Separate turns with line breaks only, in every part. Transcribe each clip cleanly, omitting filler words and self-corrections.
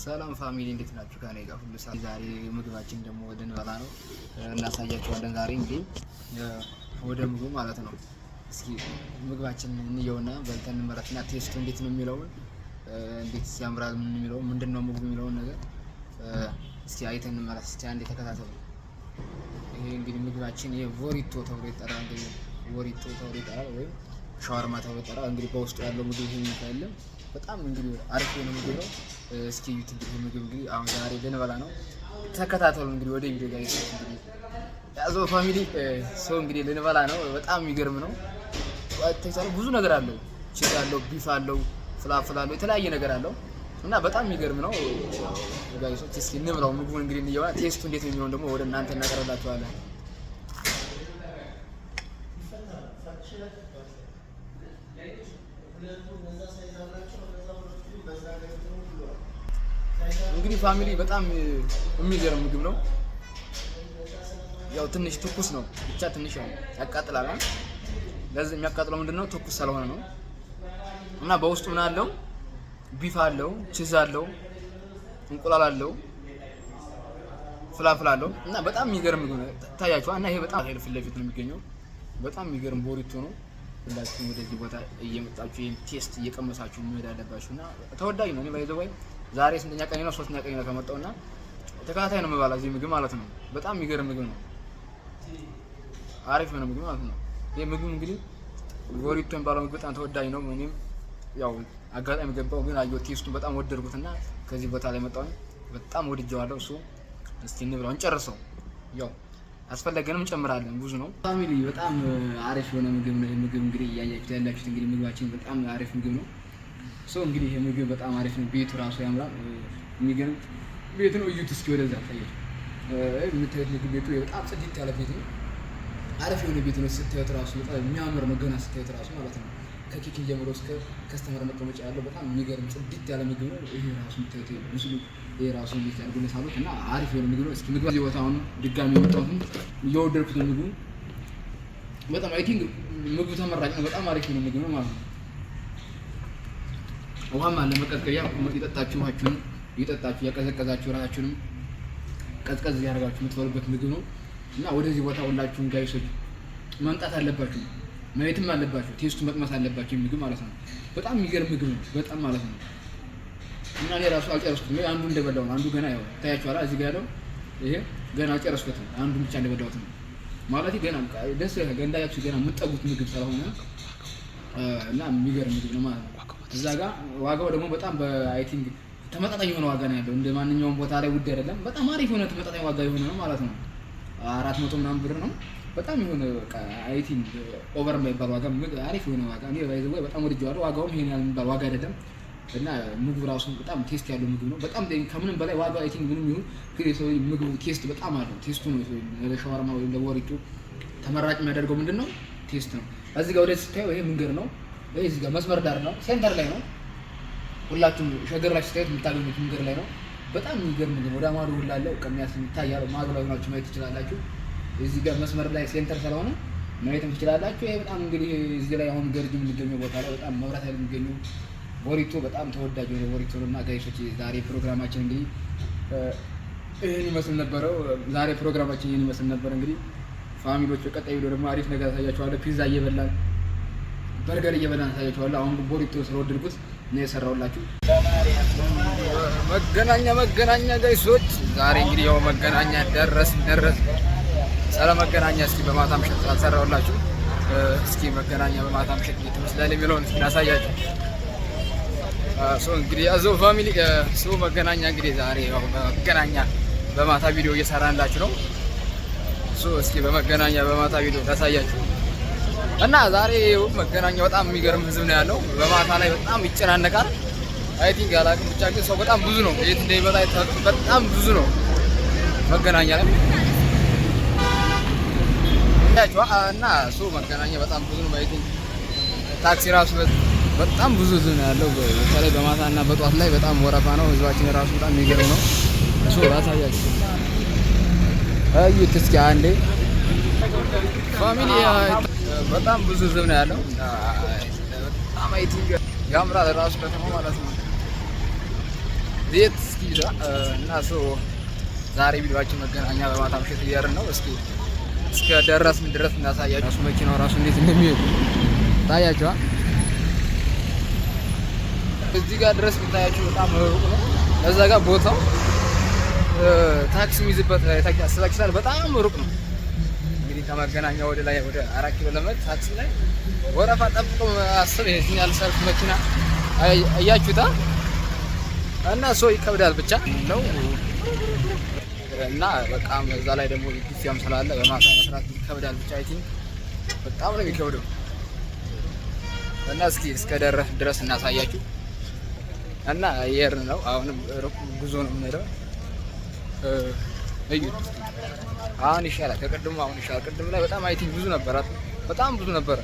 ሰላም ፋሚሊ እንዴት ናችሁ? ከኔ ጋር ሁሉ ሰላም። ዛሬ ምግባችን ደግሞ ወደ እንበላ ነው እናሳያችኋለን። ዛሬ እንግዲህ ወደ ምግቡ ማለት ነው። እስኪ ምግባችን እንየውና በልተን እንመለስና ቴስቱ እንዴት ነው የሚለውን እንዴት ያምራል ምን የሚለው ምንድነው ምግቡ የሚለውን ነገር እስኪ አይተን እንመለስ። እስኪ አንዴ ተከታተሉ። ይሄ እንግዲህ ምግባችን የቮሪቶ ተብሎ ይጠራል። እንግዲህ ቮሪቶ ተብሎ ይጠራል ወይም ሻወርማ ተብሎ ይጠራል። እንግዲህ በውስጡ ያለው ምግብ ይሄ ይመስላል። በጣም እንግዲህ አሪፍ የሆነ ምግብ ነው። እስኪ ዩት እንግዲህ ምግብ እንግዲህ አሁን ዛሬ ልንበላ ነው። ተከታተሉ እንግዲህ ወደ ቪዲዮ ጋር እንግዲህ ያዞ ፋሚሊ ሰው እንግዲህ ልንበላ ነው። በጣም የሚገርም ነው። ተይሳለ ብዙ ነገር አለው። ቺዝ አለው፣ ቢፍ አለው፣ ፍላፍል አለው፣ የተለያየ ነገር አለው እና በጣም የሚገርም ነው። ጋይሶች እስኪ እንብላው ምግቡን እንግዲህ እንየዋ። ቴስቱ እንዴት ነው የሚሆነው ደግሞ ወደ እናንተ እናቀርብላችኋለን። እንግዲህ ፋሚሊ በጣም የሚገርም ምግብ ነው። ያው ትንሽ ትኩስ ነው ብቻ ትንሽ ያቃጥላል። ለዚህ የሚያቃጥለው ምንድነው? ትኩስ ስለሆነ ነው። እና በውስጡ ምን አለው? ቢፍ አለው፣ ቺዝ አለው፣ እንቁላል አለው፣ ፍላፍል አለው እና በጣም የሚገርም ምግብ ነው። ታያችኋል። እና ይሄ በጣም ፊት ለፊት ነው የሚገኘው። በጣም የሚገርም ቦሪቶ ነው። ሁላችሁም ወደዚህ ቦታ እየመጣችሁ ይሄን ቴስት እየቀመሳችሁ መሄድ አለባችሁና ተወዳጅ ነው። እኔ ባይዘው ዛሬ ስንተኛ ቀን ነው? ሶስተኛ ቀን ነው ከመጣውና ተከታታይ ነው የምበላ እዚህ ምግብ ማለት ነው። በጣም የሚገርም ምግብ ነው። አሪፍ ነው ምግብ ማለት ነው። ይሄ ምግብ እንግዲህ ቦሪቶ የሚባለው ምግብ በጣም ተወዳጅ ነው። እኔም ያው አጋጣሚ ገባው ግን አየሁ ቴስቱን በጣም ወደድኩትና ከዚህ ቦታ ላይ መጣሁ። በጣም ወድጄዋለሁ። እሱ እስቲ እንብላው እንጨርሰው። ያው አስፈለገንም እንጨምራለን። ብዙ ነው ፋሚሊ። በጣም አሪፍ የሆነ ምግብ ነው። ምግብ እንግዲህ እያያችሁት ያላችሁት እንግዲህ ምግባችን በጣም አሪፍ ምግብ ነው። እንግዲህ ይሄ ምግብ በጣም አሪፍ ነው። ቤቱ ራሱ ያምራል። የሚገርም ቤት ነው። እዩት እስኪ ወደዛ ታያችሁ። የምታዩት ምግብ ቤቱ በጣም ጽድት ያለ ቤት ነው። አሪፍ የሆነ ቤት ነው። ስታዩት ራሱ በጣም የሚያምር ነው። ገና ስታዩት ራሱ ማለት ነው። ከኪችን ጀምሮ እስከ ከስተመር መቀመጫ ያለው በጣም የሚገርም ጽድት ያለ ምግብ ነው። ይሄ ራሱ የምታዩት ምስሉ ይሄ ራሱ የሚታርጉ ለሳሉት እና አሪፍ የሆነ ምግብ ነው። እስኪ ምግብ እዚህ ቦታ አሁን ድጋሚ የመጣሁት እየወደድኩት ምግቡ በጣም አይ ቲንክ ምግቡ ተመራጭ ነው። በጣም አሪፍ የሆነ ምግብ ነው ማለት ነው። ውሃም አለ መቀዝቀዣ እየጠጣችሁ ያቀዘቀዛችሁ ራሳችሁንም ቀዝቀዝ ያደርጋችሁ የምትበሉበት ምግብ ነው እና ወደዚህ ቦታ ሁላችሁም ጋይሶች መምጣት አለባችሁ፣ ማየትም አለባችሁ፣ ቴስቱን መቅመስ አለባችሁ። ምግብ ማለት ነው። በጣም የሚገርም ምግብ ነው። በጣም ማለት ነው። እና እኔ ራሱ አልጨረስኩትም። አንዱ እንደበላው ነው። አንዱ ገና ያው ታያችኋል። እዚህ ጋር ያለው ይሄ ገና አልጨረስኩትም። አንዱ ብቻ እንደበላሁት ነው ማለት ገና ደስ ገንዳያችሁ ገና የምትጠጉት ምግብ ስለሆነ እና የሚገርም ምግብ ነው ማለት ነው። እዛ ጋር ዋጋው ደግሞ በጣም በአይ ቲንክ ተመጣጣኝ የሆነ ዋጋ ነው ያለው። እንደ ማንኛውም ቦታ ላይ ውድ አይደለም። በጣም አሪፍ የሆነ ተመጣጣኝ ዋጋ የሆነ ነው ማለት ነው። 400 ምናምን ብር ነው። በጣም የሆነ በቃ አይ ቲንክ ኦቨር የማይባል ዋጋ አሪፍ የሆነ ዋጋ እኔ ባይዘው በጣም ወድጄዋለሁ። ዋጋውም ይሄን ያህል የሚባል ዋጋ አይደለም እና ምግቡ ራሱ በጣም ቴስት ያለው ምግብ ነው። በጣም ከምንም በላይ ዋጋ አይ ቲንክ ምንም ይሁን ግን የሰው ምግቡ ቴስት በጣም አለው። ቴስቱ ነው ለሻወርማ ወይም ለቦሪቶ ተመራጭ የሚያደርገው ምንድነው? ቴስት ነው። እዚህ ጋር ወደዚህ ስታዩ ይሄ መንገድ ነው። እዚህ ጋር መስመር ዳር ነው። ሴንተር ላይ ነው። ሁላችሁም ሸገር ላይ ስታዩት የምታገኙት መንገድ ላይ ነው። በጣም የሚገርም ነው። ወደ ማዶ ሁላ አለ ቀሚያስ ይታያል። ማዶ ላይ ሆናችሁ ማየት ትችላላችሁ። እዚህ ጋር መስመር ላይ ሴንተር ስለሆነ ማየትም ትችላላችሁ። ይሄ በጣም እንግዲህ እዚህ ላይ አሁን ገርጂ የሚገኘው ቦታ ላይ በጣም መብራት ላይ የሚገኘው ቦሪቶ በጣም ተወዳጅ የሆነ ቦሪቶ እና ጋይሶች ዛሬ ፕሮግራማችን እንግዲህ ይሄን ይመስል ነበረው። ዛሬ ፕሮግራማችን ይሄን ይመስል ነበር። እንግዲህ ፋሚሊዎች በቀጣይ ቪዲዮ ደግሞ አሪፍ ነገር አሳያችኋለሁ። ፒዛ እየበላን በርገር እየበላን አሳያችኋለሁ። አሁን ቦሪቶ ስለወደድኩት ነው የሰራሁላችሁ። መገናኛ ጋይሶች ዛሬ እንግዲህ ያው መገናኛ ደረስ ሰለ መገናኛ እስኪ በማታ ምሽት አልሰራሁላችሁ። እስኪ መገናኛ በማታ ምሽት ትመስላል የሚለውን እስኪ ላሳያችሁ። እንግዲህ ያዘው ፋሚሊ መገናኛ እንግዲህ ዛሬ ያው መገናኛ በማታ ቪዲዮ እየሰራንላችሁ ነው። እስኪ በመገናኛ በማታ ቪዲዮ ላሳያችሁ እና ዛሬ መገናኛ በጣም የሚገርም ህዝብ ነው ያለው። በማታ ላይ በጣም ይጨናነቃል። አይ ቲንክ አላውቅም ብቻ ግን ሰው በጣም ብዙ ነው። የት እንደሚመጣ በጣም ብዙ ነው መገናኛ ላይ እና መገናኛ በጣም ብዙ ነው። አይ ቲንክ ታክሲ ራሱ በጣም ብዙ ህዝብ ነው ያለው። በተለይ በማታ እና በጧት ላይ በጣም ወረፋ ነው። ህዝባችን ራሱ በጣም የሚገርም ነው። ላሳያችሁ እዩት እስኪ አንዴ ፋሚሊ በጣም ብዙ ህዝብ ነው ያለው። በጣም አይ ቲንክ ያምራል ራሱ ከተማ ማለት ነው። ቤት እስኪ እና ዛሬ ቪዲዮአችን መገናኛ በማታ ምሽት እያርን ነው። እስከ ደረስን ድረስ እናሳያችሁ። ራሱ መኪናው ራሱ እንዴት እንደሚሄድ ታያችኋል። እዚህ ጋር ድረስ የምታያችሁ በጣም ሩቅ ነው። እዛ ጋር ቦታው ታክሲ የሚይዝበት ታክሲ በጣም ሩቅ ነው። እንግዲህ ከመገናኛ ወደ ላይ ወደ 4 ኪሎ ለመድ ታክሲ ላይ ወረፋ ጠብቆ አስብ ይሄን ያልሰርፍ መኪና አያችሁታ እና ይከብዳል ብቻ ነው እና በቃ እዛ ላይ ደግሞ ጊዜም ስላለ በማታ መስራት ይከብዳል ብቻ አይ ቲንክ በጣም ነው የሚከብደው እና እስከ ደረስ ድረስ እናሳያችሁ እና አየር ነው። አሁንም ሩቅ ጉዞ ነው የምንሄደው። አሁን ይሻላል ከቅድሙ አሁን ይሻላል። ቅድም ላይ በጣም አይ ቲንክ ብዙ ነበረ።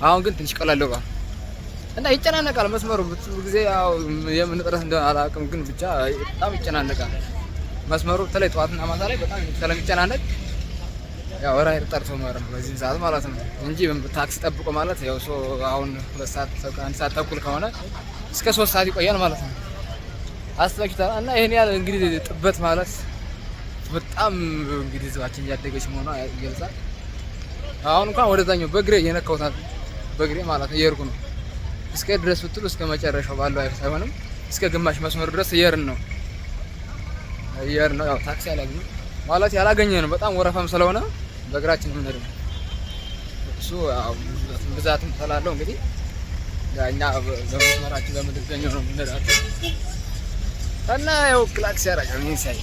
አሁን ግን ትንሽ ቀላል ነው እና ይጨናነቃል መስመሩ። ብዙ ጊዜ ያው የምን ጥረት እንደሆነ አላውቅም፣ ግን ብቻ በጣም ይጨናነቃል መስመሩ። በተለይ ጠዋትና ማታ ላይ በጣም ስለሚጨናነቅ ያው ራይድ ጠርቶ ማለት በዚህ ሰዓት ማለት ነው እንጂ ታክሲ ጠብቆ ማለት ያው አሁን 2 ሰዓት 1 ሰዓት ተኩል ከሆነ እስከ 3 ሰዓት ይቆያል ማለት ነው። አስተካክታ እና ይሄን ያህል እንግዲህ ጥበት ማለት በጣም እንግዲህ ህዝባችን እያደገች መሆኗ ይገልጻል። አሁን እንኳን ወደዛኛው በእግሬ እየነካሁት በእግሬ ማለት ነው እየሄድኩ ነው። እስከ ድረስ ብትሉ እስከ መጨረሻው ባለው አይሆንም እስከ ግማሽ መስመር ድረስ እየሄድን ነው። ያው ታክሲ ማለት ያላገኘነው በጣም ወረፋም ስለሆነ በእግራችን የምንሄድ ነው። እሱ ብዛትም ስላለው እንግዲህ እኛ በመስመራችን በምንገኘው ነው የምንሄዳቸው እና ያው ክላክስ ያደርጋል ምን ሳይ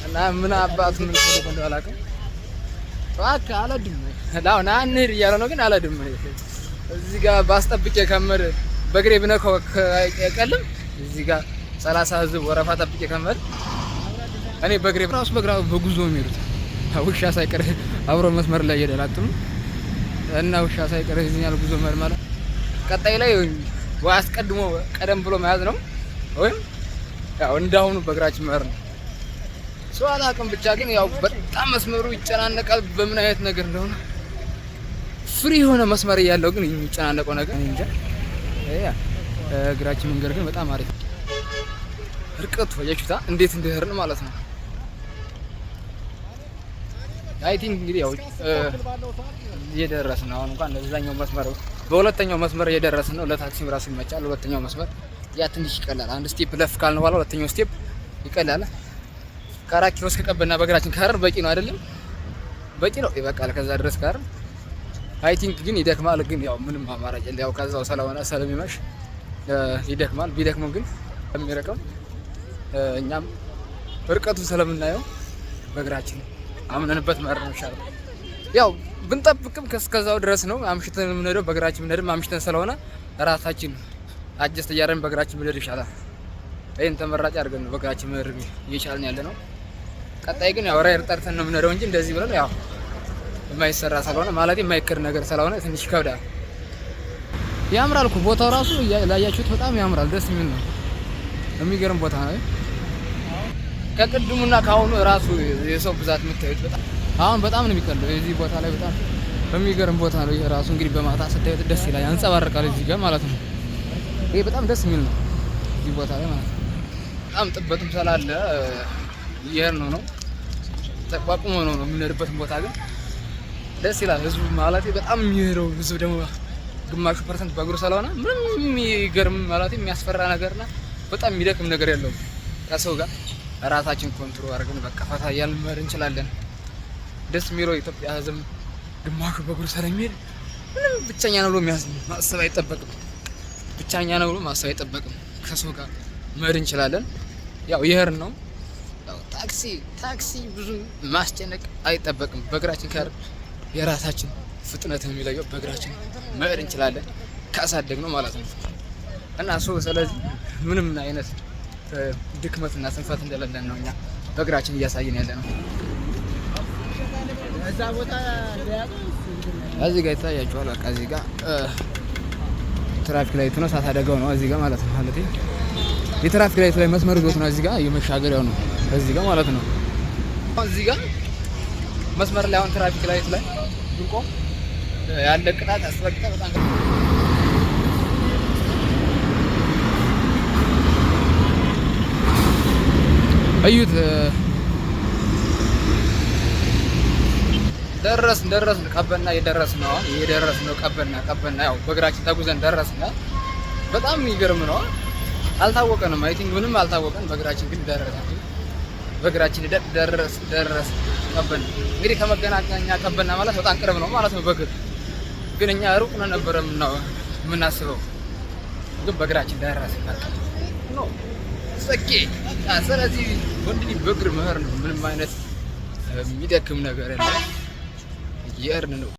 እና ምን አባቱ ምን ፈልጎ እንደው አላውቅም። እባክህ አልሄድም ላውና እንሂድ እያለ ነው ግን አልሄድም። እዚህ ጋር ባስጠብቄ ከመድ በእግሬ ብነካው አይቀልም። እዚህ ጋር 30 ህዝብ ወረፋ ጠብቄ ከመድ እኔ በእግሬ ራሱ በጉዞ የሚሄዱት ውሻ ሳይቀር አብሮ መስመር ላይ እየደላጥም እና ውሻ ሳይቀር እዚህኛው ጉዞ ማለት ቀጣይ ላይ ወይ አስቀድሞ ቀደም ብሎ መያዝ ነው ወይም ያው እንዳሁኑ በእግራችን መር ነው። አላውቅም ብቻ ግን ያው በጣም መስመሩ ይጨናነቃል። በምን አይነት ነገር እንደሆነ ፍሪ የሆነ መስመር ያለው ግን የሚጨናነቀው ነገር እንጃ። እግራችን መንገድ ግን በጣም አሪፍ እርቀቱ ወያችሁታ እንዴት እንደሄድን ማለት ነው። አይ ቲንክ እንግዲህ ያው እየደረስን ነው። አሁን እንኳን ለዛኛው መስመር በሁለተኛው መስመር እየደረስን ነው። ለታክሲም ራሱ ይመቻል። ሁለተኛው መስመር ያ ትንሽ ይቀላል። አንድ ስቴፕ ለፍ ካልን በኋላ ሁለተኛው ስቴፕ ይቀላል። ከ4 ኪሎ እስከ ቀበና በእግራችን ካርን በቂ ነው አይደለም? በቂ ነው ይበቃል። ከዛ ድረስ ካርን አይ ቲንክ ግን ይደክማል። ግን ያው ምንም አማራጭ የለም። ያው ከዛው ስለሆነ ስለሚመሽ ይደክማል። ቢደክመው ግን የሚረቀም እኛም እርቀቱን ስለምናየው በእግራችን አምነንበት መረን ይሻላል። ያው ብንጠብቅም ከስከዛው ድረስ ነው አምሽተን የምንሄደው። በእግራችን የምንሄድም አምሽተን ስለሆነ ራሳችን አጀስት እያደረግን በእግራችን ብንሄድ ይሻላል። ይሄን ተመራጭ አድርገን ነው በእግራችን መሄድ እየቻልን ያለ ነው። ቀጣይ ግን ያው ራይድ ጠርተን ነው የምንሄደው እንጂ እንደዚህ ብለን ያው የማይሰራ ስለሆነ ማለት የማይከር ነገር ስለሆነ ትንሽ ይከብዳል። ያምራል እኮ ቦታው ራሱ ላያችሁት በጣም ያምራል። ደስ የሚል ነው። የሚገርም ቦታ ነው። ከቅድሙና ከአሁኑ ራሱ የሰው ብዛት የምታዩት በጣም ነው የሚቀለው። እዚህ ቦታ ላይ በጣም በሚገርም ቦታ ነው። ይሄ ራሱ እንግዲህ በማታ ስታዩት ደስ ይላል፣ ያንጸባርቃል እዚህ ጋር ማለት ነው። ይሄ በጣም ደስ የሚል ነው እዚህ ቦታ ላይ ማለት ነው። በጣም ጥበትም ስላለ ይሄን ነው ተቋቁሞ ነው የምንሄድበት ቦታ ግን ደስ ይላል። ህዝቡ ማለት በጣም የሚሄደው ህዝብ ደግሞ ግማሹ ፐርሰንት በእግሩ ስለሆነ ምንም የሚገርም ማለት የሚያስፈራ ነገርና በጣም የሚደክም ነገር የለውም። ከሰው ጋር ራሳችን ኮንትሮል አድርገን በቃ ፈታ እያልን መሄድ እንችላለን። ደስ የሚለው ኢትዮጵያ ህዝብ ግማሹ በእግሩ ስለሚሄድ ምንም ብቸኛ ነው ብሎ ማሰብ አይጠበቅም። ከሰው ጋር መሄድ እንችላለን። ያው ይሄርን ነው ያው ታክሲ ብዙ ማስጨነቅ አይጠበቅም። በእግራችን ጋር የራሳችን ፍጥነት የሚለየው በእግራችን መሄድ እንችላለን ካሳደግ ነው ማለት ነው። እና ስለዚህ ምንም አይነት ድክመትና ስንፈት እንደሌለን ነው እኛ በእግራችን እያሳየን ያለ ነው። እዚህ ጋር ይታያችኋል። በቃ እዚህ ጋር ትራፊክ ላይቱ ነው፣ እሳት አደጋው ነው እዚህ ጋር ማለት ነው። ማለት የትራፊክ ላይቱ ላይ መስመር ይዞት ነው እዚህ ጋር የመሻገሪያው ነው እዚህ ጋር ማለት ነው። እዚህ ጋር መስመር ላይ አሁን ትራፊክ ላይቱ ላይ ብንቆም ያለ ቅጣት አስፈቅደ በጣም እዩት። ደረስን ቀበና የደረስን ነው። ቀበና ያው በእግራችን ተጉዘን ደረስን። በጣም የሚገርም ነው። አልታወቀንም። አይ ቲንክ ምንም አልታወቀን። በእግራችን ግን ደረስን። በእግራችን ደረስ ቀበና። እንግዲህ ከመገናኛ ቀበና ማለት በጣም ቅርብ ነው ማለት ነው በእግር ግን እኛ ሩቅ ነው ነበር የምናስበው። ግን በእግራችን ደረስን ነው ሰኬ። ስለዚህ ወንድ ልጅ በእግር መሄድ ነው። ምንም አይነት የሚደክም ነገር የለም። እየሄድን ነው።